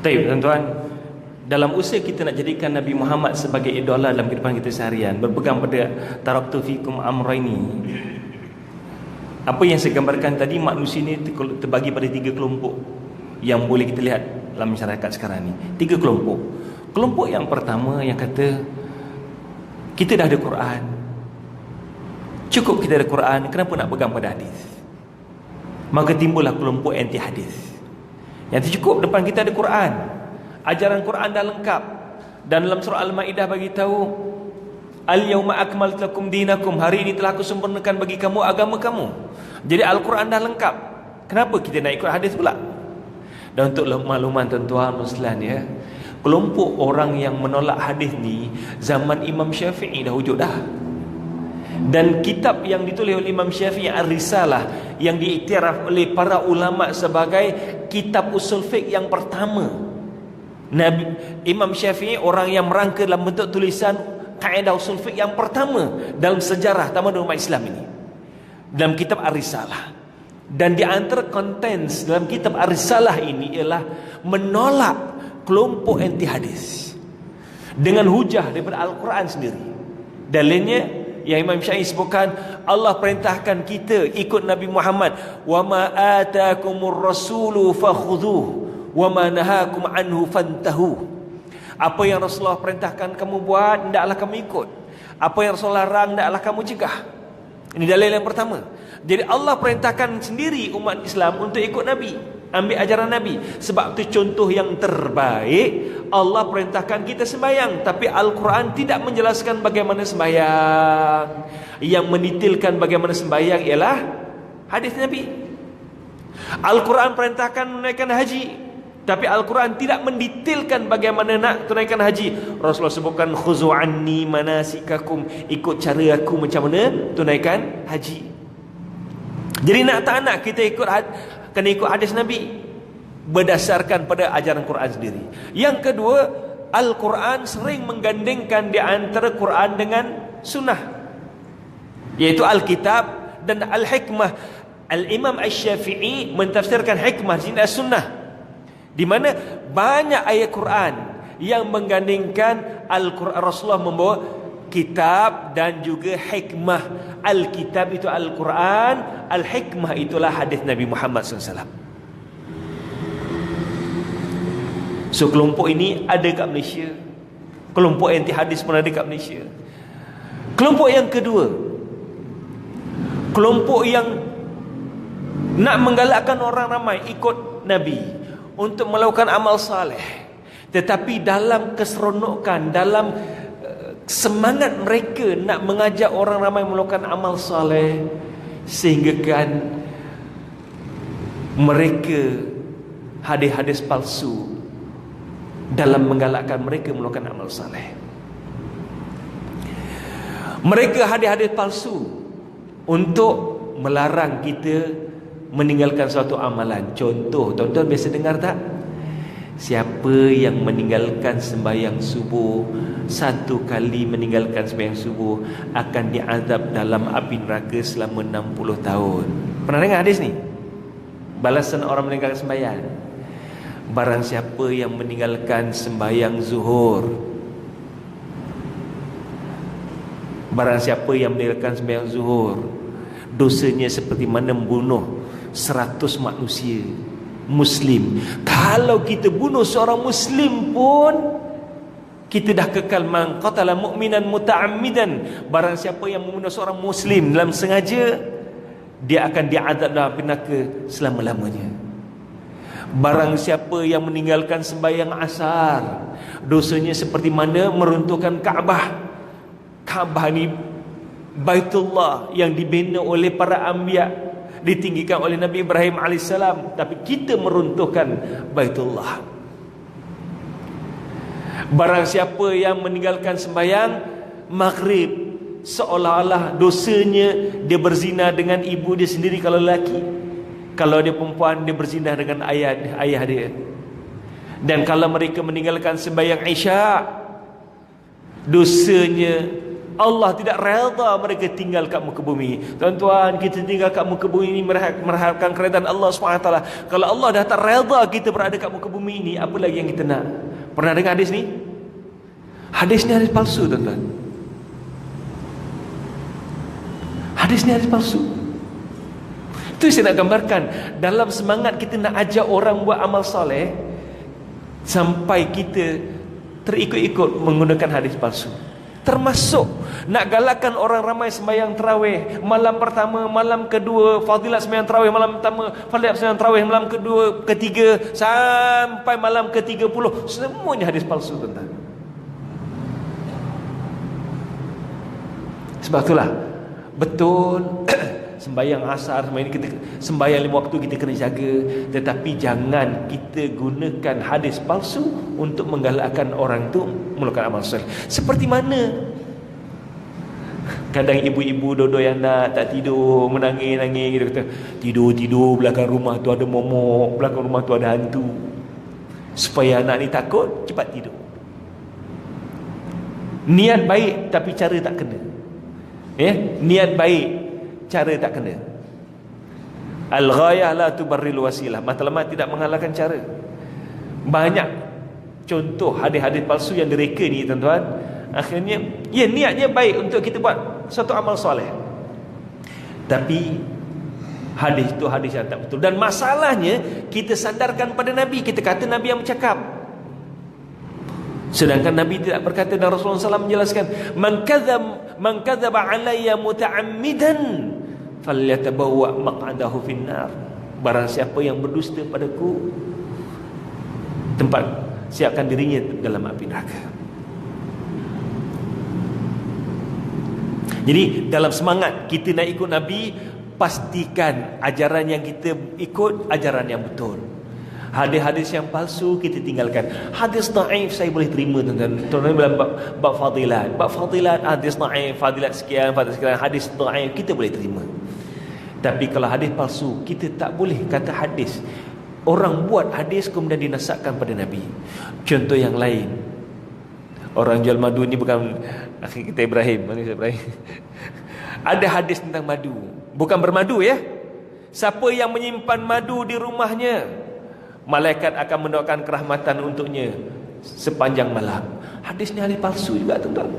Baik, tuan-tuan, dalam usaha kita nak jadikan Nabi Muhammad sebagai idola dalam kehidupan kita seharian, berpegang pada taraktu fikum amraini. Apa yang saya gambarkan tadi, manusia ini terbagi pada 3 kelompok yang boleh kita lihat dalam masyarakat sekarang ni. 3 kelompok. Kelompok yang pertama yang kata kita dah ada Quran, cukup kita ada Quran, kenapa nak pegang pada hadis? Maka timbullah kelompok anti hadis. Yang cukup depan kita ada Quran, ajaran Quran dah lengkap. Dan dalam surah Al-Maidah bagi tahu, Al-yawma akmaltu lakum dinakum, hari ini telah aku sempurnakan bagi kamu agama kamu. Jadi Al-Quran dah lengkap. Kenapa kita nak ikut hadis pula? Dan untuk makluman tuan-tuan muslimin ya, kelompok orang yang menolak hadis ni zaman Imam Syafi'i dah wujud dah. Dan kitab yang ditulis oleh Imam Syafi'i, Ar-Risalah, yang diiktiraf oleh para ulama sebagai kitab usul fiqh yang pertama. Imam Syafi'i orang yang merangka dalam bentuk tulisan kaedah usul fiqh yang pertama dalam sejarah tamadun umat Islam ini, dalam kitab Ar-Risalah. Dan di antara kontens dalam kitab Ar-Risalah ini ialah menolak kelompok anti hadis dengan hujah daripada Al-Quran sendiri. Dalilnya yang Imam Syafi'i sebutkan, Allah perintahkan kita ikut Nabi Muhammad, wa ma atakumur rasulu fakhudhuh wa ma nahakum anhu fantahu. Apa yang Rasulullah perintahkan kamu buat, hendaklah kamu ikut. Apa yang Rasulullah larang, hendaklah kamu cegah. Ini dalil yang pertama. Jadi Allah perintahkan sendiri umat Islam untuk ikut Nabi, ambil ajaran Nabi. Sebab itu contoh yang terbaik, Allah perintahkan kita sembahyang, tapi Al-Quran tidak menjelaskan bagaimana sembahyang. Yang mendetailkan bagaimana sembahyang ialah hadis Nabi. Al-Quran perintahkan menunaikan haji, tapi Al-Quran tidak mendetailkan bagaimana nak tunaikan haji. Rasulullah sebutkan, khuzu anni manasikakum, ikut cara aku macam mana tunaikan haji. Jadi nak tak nak kita kena ikut hadis Nabi berdasarkan pada ajaran Quran sendiri. Yang kedua, Al-Quran sering menggandingkan di antara Quran dengan sunnah, iaitu Al-Kitab dan Al-Hikmah. Al-Imam Asy-Syafi'i mentafsirkan hikmah di sini as-sunnah, di mana banyak ayat Quran yang menggandingkan Al-Quran. Rasulullah membawa kitab dan juga hikmah. Al-kitab itu Al-Quran, Al-hikmah itulah hadis Nabi Muhammad SAW. So kelompok ini ada kat Malaysia, kelompok anti hadis pun ada kat Malaysia. Kelompok yang kedua, kelompok yang nak menggalakkan orang ramai ikut Nabi untuk melakukan amal saleh, tetapi dalam keseronokan, dalam semangat mereka nak mengajak orang ramai melakukan amal saleh, sehingga kan mereka hadis-hadis palsu dalam menggalakkan mereka melakukan amal saleh. Mereka hadis-hadis palsu untuk melarang kita meninggalkan suatu amalan. Contoh, tuan-tuan biasa dengar tak? Siapa yang meninggalkan sembahyang subuh, 1 kali meninggalkan sembahyang subuh, akan diazab dalam api neraka selama 60 tahun. Pernah dengar hadis ni? Balasan orang meninggalkan sembahyang. Barang siapa yang meninggalkan sembahyang zuhur, barang siapa yang meninggalkan sembahyang zuhur, dosanya seperti mana membunuh 100 manusia Muslim. Kalau kita bunuh seorang Muslim pun, kita dah kekal. Man qatala mu'minan muta'ammidan, barang siapa yang membunuh seorang Muslim dalam sengaja, dia akan diazab dalam neraka selama-lamanya. Barang siapa yang meninggalkan sembahyang asar, dosanya seperti mana meruntuhkan Kaabah. Kaabah ni Baitullah yang dibina oleh para anbiya, ditinggikan oleh Nabi Ibrahim AS, tapi kita meruntuhkan Baitullah. Barang siapa yang meninggalkan sembahyang maghrib, seolah-olah dosanya dia berzina dengan ibu dia sendiri kalau lelaki. Kalau dia perempuan, dia berzina dengan ayah dia. Dan kalau mereka meninggalkan sembahyang Isya, dosanya Allah tidak redha mereka tinggal kat muka bumi. Tuan-tuan, kita tinggal kat muka bumi ini mengharapkan keredaan Allah SWT. Kalau Allah dah tak redha kita berada kat muka bumi ini, apa lagi yang kita nak? Pernah dengar hadis ni? Hadis ni hadis palsu, tuan-tuan. Hadis ni hadis palsu. Itu saya nak gambarkan. Dalam semangat kita nak ajak orang buat amal soleh, sampai kita terikut-ikut menggunakan hadis palsu. Termasuk nak galakkan orang ramai sembahyang tarawih malam pertama, malam kedua, fadilat sembahyang tarawih malam pertama, fadilat sembahyang tarawih malam kedua, ketiga, sampai malam ke-30. Semuanya hadis palsu, tuan-tuan. Sebab itulah betul sembahyang asar, sembahyang 5 waktu kita kena jaga, tetapi jangan kita gunakan hadis palsu untuk menggalakkan orang tu melakukan amal soleh. Seperti mana kadang ibu-ibu dua-dua yang nak tak tidur, menangis-nangis, dia kata tidur belakang rumah tu ada momok, belakang rumah tu ada hantu, supaya anak ni takut cepat tidur. Niat baik tapi cara tak kena. Niat baik, cara tak kena. Al-ghayah la tubarril wasilah. Matlamat tidak mengalahkan cara. Banyak contoh hadis-hadis palsu yang direka ni, tuan-tuan. Akhirnya, ya, niatnya baik untuk kita buat satu amal soleh, tapi hadis itu hadis yang tak betul. Dan masalahnya, kita sandarkan pada Nabi. Kita kata Nabi yang bercakap, sedangkan Nabi tidak berkata. Dan Rasulullah SAW menjelaskan, man kadzaba alayya muta'ammidan falyatabawwa maq'adahu finnar. Barang siapa yang berdusta padaku, tempat siapkan dirinya dalam api neraka. Jadi dalam semangat kita nak ikut Nabi, pastikan ajaran yang kita ikut ajaran yang betul. Hadis-hadis yang palsu kita tinggalkan. Hadis dhaif saya boleh terima, tuan-tuan. Tuan-tuan dalam bab fadilat. Bab fadilat, hadis dhaif, fadilat sekian, hadis dhaif kita boleh terima. Tapi kalau hadis palsu, kita tak boleh kata hadis. Orang buat hadis kemudian dinasabkan pada Nabi. Contoh yang lain, orang jual madu ni bukan akhi kita Ibrahim, manusia Ibrahim. Ada hadis tentang madu, bukan bermadu ya. Siapa yang menyimpan madu di rumahnya, malaikat akan mendoakan kerahmatan untuknya sepanjang malam. Hadis ni hadis palsu juga, tuan-tuan.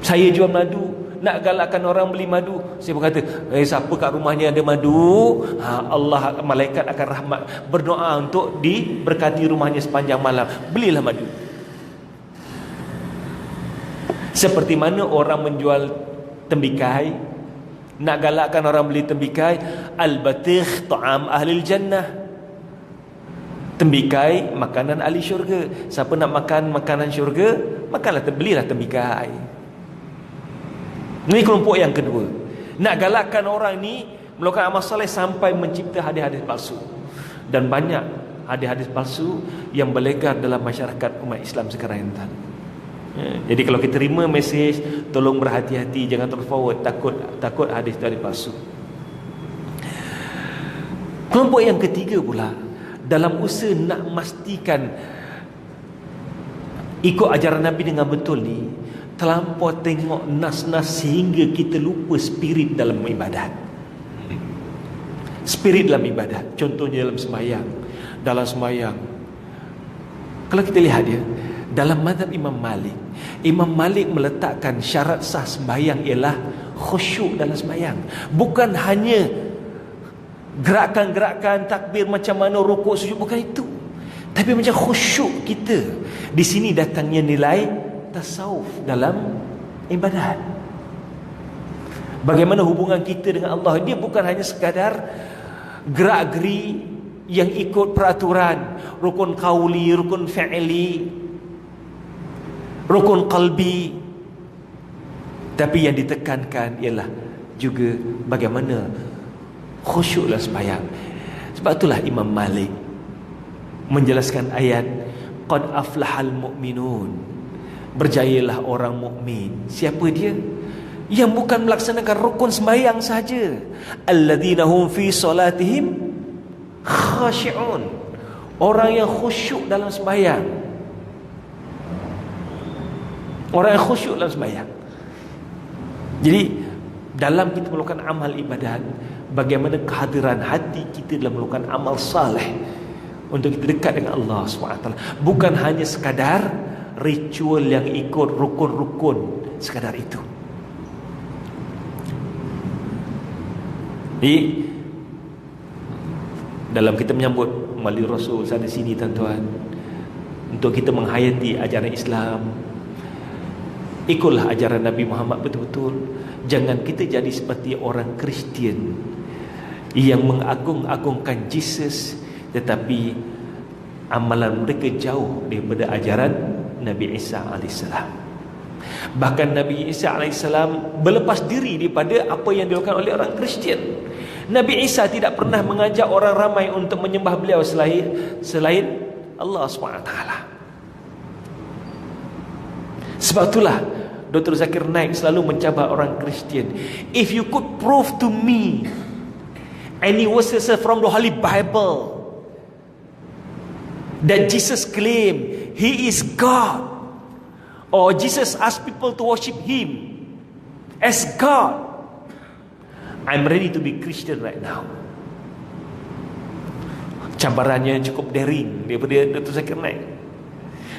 Saya jual madu, nak galakkan orang beli madu, saya berkata, siapa kat rumahnya ada madu, Allah, malaikat akan rahmat, berdoa untuk diberkati rumahnya sepanjang malam. Belilah madu. Seperti mana orang menjual tembikai, nak galakkan orang beli tembikai, al-batigh ta'am ahli jannah. Tembikai makanan ahli syurga. Siapa nak makan makanan syurga, makanlah, belilah tembikai. Ini kelompok yang kedua, nak galakkan orang ni melakukan amal soleh sampai mencipta hadis-hadis palsu. Dan banyak hadis-hadis palsu yang beredar dalam masyarakat umat Islam sekarang ini. Jadi kalau kita terima mesej, tolong berhati-hati, jangan terus forward, takut hadis itu hadis palsu. Kelompok yang ketiga pula, dalam usaha nak memastikan ikut ajaran Nabi dengan betul ni, terlampau tengok nas-nas sehingga kita lupa spirit dalam ibadat. Spirit dalam ibadat, contohnya dalam sembahyang. Dalam sembahyang, kalau kita lihat dia, dalam mazhab Imam Malik meletakkan syarat sah sembahyang ialah khusyuk dalam sembahyang. Bukan hanya gerakan-gerakan takbir macam mana, rukuk, sujud, bukan itu. Tapi macam khusyuk kita. Di sini datangnya nilai tasawuf dalam ibadat. Bagaimana hubungan kita dengan Allah. Dia bukan hanya sekadar gerak-geri yang ikut peraturan, rukun qauli, rukun fi'li, rukun qalbi. Tapi yang ditekankan ialah juga bagaimana khusyuklah sembahyang. Sebab itulah Imam Malik menjelaskan ayat qad aflahal mu'minun, berjayalah orang mukmin. Siapa dia? Yang bukan melaksanakan rukun sembahyang saja. Alladzina hum fi solatihim khashi'un, orang yang khusyuk dalam sembahyang. Orang yang khusyuk dalam sembahyang. Jadi dalam kita melakukan amal ibadat, bagaimana kehadiran hati kita dalam melakukan amal saleh untuk kita dekat dengan Allah SWT. Bukan hanya sekadar ritual yang ikut rukun-rukun, sekadar itu. Jadi dalam kita menyambut Maulid Rasul sana sini tuan-tuan, untuk kita menghayati ajaran Islam, ikutlah ajaran Nabi Muhammad betul-betul. Jangan kita jadi seperti orang Kristian yang mengagung-agungkan Jesus, tetapi amalan mereka jauh daripada ajaran Nabi Isa AS. Bahkan Nabi Isa AS berlepas diri daripada apa yang dilakukan oleh orang Kristian. Nabi Isa tidak pernah mengajak orang ramai untuk menyembah beliau selain Allah SWT. Sebab itulah Dr. Zakir Naik selalu mencabar orang Kristian. If you could prove to me any verses from the Holy Bible that Jesus claimed He is God, or Jesus asked people to worship Him as God, I'm ready to be Christian right now. Cabarannya cukup daring daripada Dr. Zakir Naik.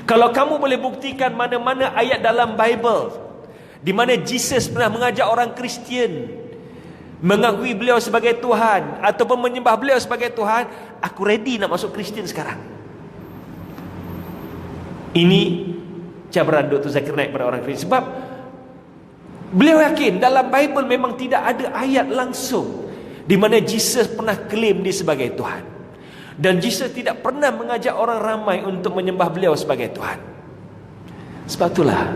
Kalau kamu boleh buktikan mana-mana ayat dalam Bible di mana Jesus pernah mengajak orang Kristian mengakui beliau sebagai Tuhan ataupun menyembah beliau sebagai Tuhan, aku ready nak masuk Kristian sekarang. Ini cabaran Dr. Zakir Naik pada orang Kristian. Sebab beliau yakin dalam Bible memang tidak ada ayat langsung di mana Jesus pernah claim dia sebagai Tuhan. Dan Jesus tidak pernah mengajak orang ramai untuk menyembah beliau sebagai Tuhan. Sebab itulah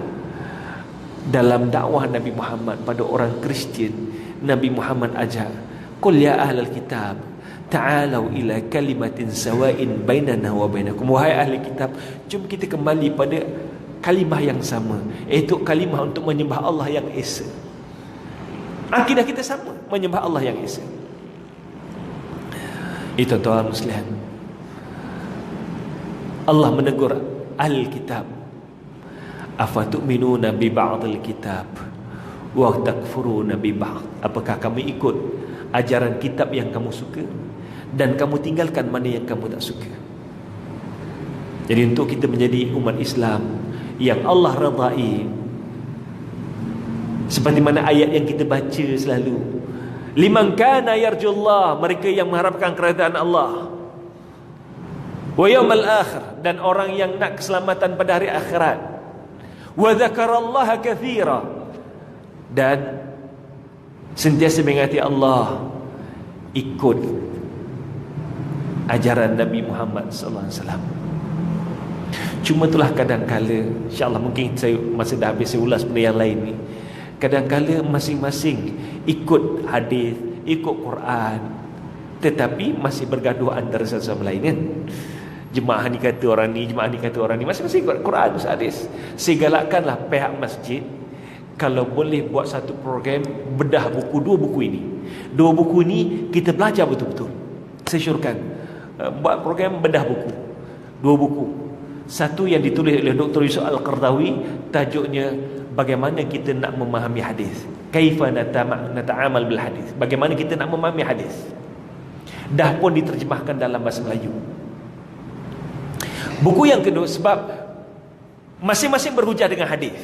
dalam dakwah Nabi Muhammad pada orang Kristian, Nabi Muhammad ajak, qul ya ahlal kitab ta'alau ila kalimatin sawa'in bainana wa bainakum. Wahai ahli kitab, jom kita kembali pada kalimah yang sama, iaitu kalimah untuk menyembah Allah yang esa. Akidah kita sama, menyembah Allah yang esa. Itu tuan muslimin, Allah menegur ahli kitab, afatu'minuna bi ba'dil kitab wa takfuruna bi ba'd. Apakah kamu ikut ajaran kitab yang kamu suka dan kamu tinggalkan mana yang kamu tak suka? Jadi untuk kita menjadi umat Islam yang Allah redai, seperti mana ayat yang kita baca selalu, liman kana yarjullah, mereka yang mengharapkan kerajaan Allah, wa yaumal akhir, dan orang yang nak keselamatan pada hari akhirat, wa dzakarallaha katsira, dan sentiasa mengingati Allah, ikut ajaran Nabi Muhammad sallallahu alaihi wasallam. Cuma itulah kadang-kala, insya-Allah mungkin saya masa dah habis, saya ulas benda yang lain ni. Kadang-kala masing-masing ikut hadis, ikut Quran, tetapi masih bergaduh antara satu sama lain kan. Jemaah ni kata orang ni, jemaah ni kata orang ni, masing-masing ikut Quran, hadis. Saya galakkanlah pihak masjid, kalau boleh buat satu program bedah buku, dua buku ini. Dua buku ini kita belajar betul-betul. Saya syorkan buat program bedah buku, dua buku. Satu yang ditulis oleh Dr. Yusuf Al-Qardawi, tajuknya bagaimana kita nak memahami hadis. Kaifa nata'amal bil hadis. Bagaimana kita nak memahami hadis. Dah pun diterjemahkan dalam bahasa Melayu. Buku yang kedua, sebab masing-masing berhujah dengan hadis.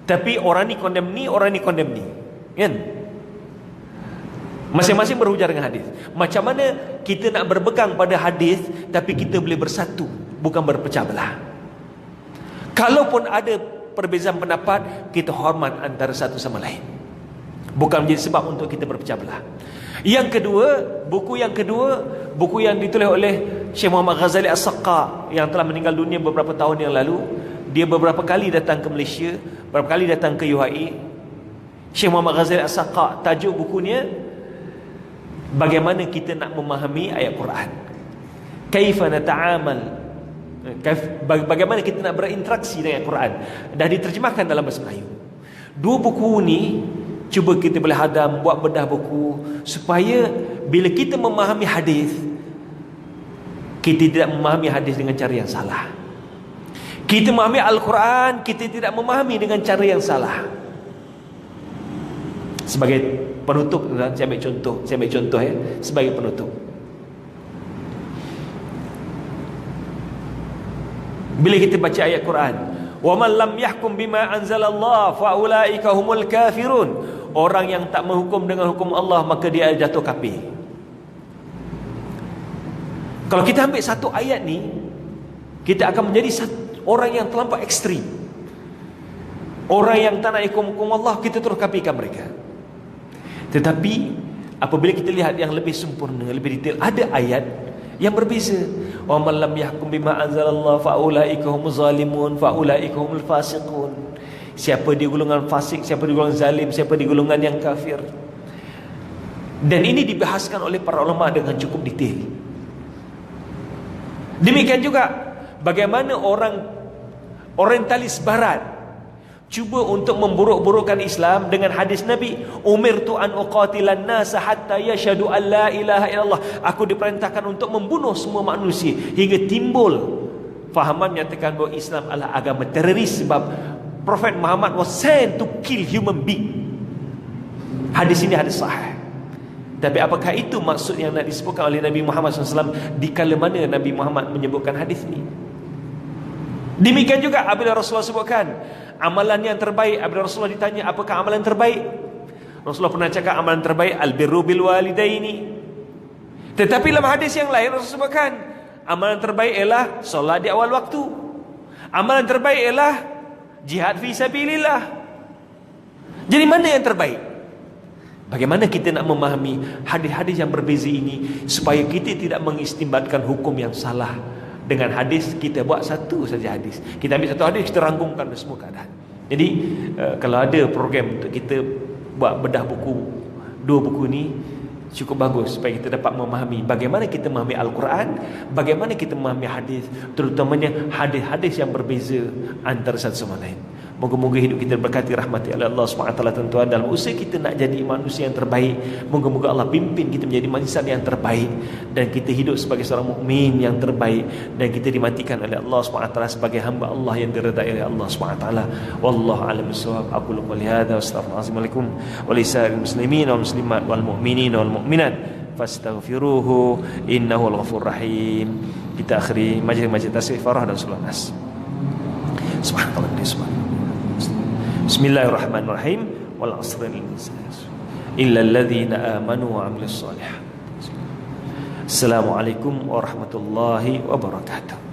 Tapi orang ni condemn ni, orang ni condemn ni. Kan? Masing-masing berhujah dengan hadis. Macam mana kita nak berpegang pada hadis tapi kita boleh bersatu, bukan berpecah belah. Kalaupun ada perbezaan pendapat, kita hormat antara satu sama lain, bukan menjadi sebab untuk kita berpecah belah. Yang kedua, buku yang ditulis oleh Syekh Muhammad Ghazali As-Saqqa yang telah meninggal dunia beberapa tahun yang lalu. Dia beberapa kali datang ke Malaysia, beberapa kali datang ke UAE. Syekh Muhammad Ghazali As-Saqqa, tajuk bukunya bagaimana kita nak memahami ayat Quran. Kaifa nata'amal, bagaimana kita nak berinteraksi dengan Quran. Dah diterjemahkan dalam bahasa Melayu. Dua buku ni cuba kita boleh hadam, buat bedah buku, supaya bila kita memahami hadis, kita tidak memahami hadis dengan cara yang salah. Kita memahami Al-Quran, kita tidak memahami dengan cara yang salah. Sebagai penutup, saya ambil contoh ya, sebagai penutup. Bila kita baca ayat Quran, wa man lam yahkum bima anzalallah fa ulaika humul kafirun. Orang yang tak menghukum dengan hukum Allah, maka dia jatuh kafir. Kalau kita ambil satu ayat ni, kita akan menjadi orang yang terlampau ekstrim. Orang yang tak nak ikut hukum Allah, kita terus kafirkan mereka. Tetapi apabila kita lihat yang lebih sempurna, lebih detail, ada ayat yang berbeza. Wa man lam yahkum bima anzalallah fa ulaika humuz zalimun fa ulaika humul fasiqun. Siapa di golongan fasik, siapa di golongan zalim, siapa di golongan yang kafir. Dan ini dibahaskan oleh para ulama dengan cukup detail. Demikian juga bagaimana orang orientalis barat cuba untuk memburuk-burukkan Islam dengan hadis Nabi, umirtu an uqatilan nasa hatta yashhadu an la ilaha illallah. Aku diperintahkan untuk membunuh semua manusia hingga timbul fahaman menyatakan bahawa Islam adalah agama teroris, sebab Prophet Muhammad was sent to kill human being. Hadis ini hadis sahih. Tapi apakah itu maksud yang nak disebutkan oleh Nabi Muhammad SAW di kala mana Nabi Muhammad menyebutkan hadis ini? Demikian juga apabila Rasulullah sebutkan amalan yang terbaik, apabila Rasulullah ditanya apakah amalan terbaik, Rasulullah pernah cakap amalan terbaik albirru bil walidaini. Tetapi dalam hadis yang lain Rasulullah sebutkan amalan terbaik ialah solat di awal waktu. Amalan terbaik ialah jihad fi sabilillah. Jadi mana yang terbaik? Bagaimana kita nak memahami hadis-hadis yang berbeza ini supaya kita tidak mengistimbatkan hukum yang salah dengan hadis? Kita buat satu saja hadis, kita ambil satu hadis, kita rangkumkan semua keadaan. Jadi kalau ada program untuk kita buat bedah buku, 2 buku ni cukup bagus supaya kita dapat memahami bagaimana kita memahami Al-Quran, bagaimana kita memahami hadis, terutamanya hadis-hadis yang berbeza antara satu sama lain. Moga-moga hidup kita berkati rahmati oleh Allah SWT, tuan-tuan. Dalam usaha kita nak jadi manusia yang terbaik, moga-moga Allah pimpin kita menjadi manusia yang terbaik, dan kita hidup sebagai seorang mukmin yang terbaik, dan kita dimatikan oleh Allah SWT sebagai hamba Allah yang diredai oleh Allah SWT. Wallahu a'lam bissawab. Aqulu qouli hadza wa astaghfirullahalazim wa lisa'il muslimin wal muslimat wal mu'minin wal mu'minat fastaghfiruhu innahu al-ghafurur rahim. Kita akhiri majlis tasbih farah dan salat nas. Subhanallah. Bismillahirrahmanirrahim. Wal 'asri illa alladhina amanu wa 'amilus shalihat. Assalamualaikum warahmatullahi wabarakatuh.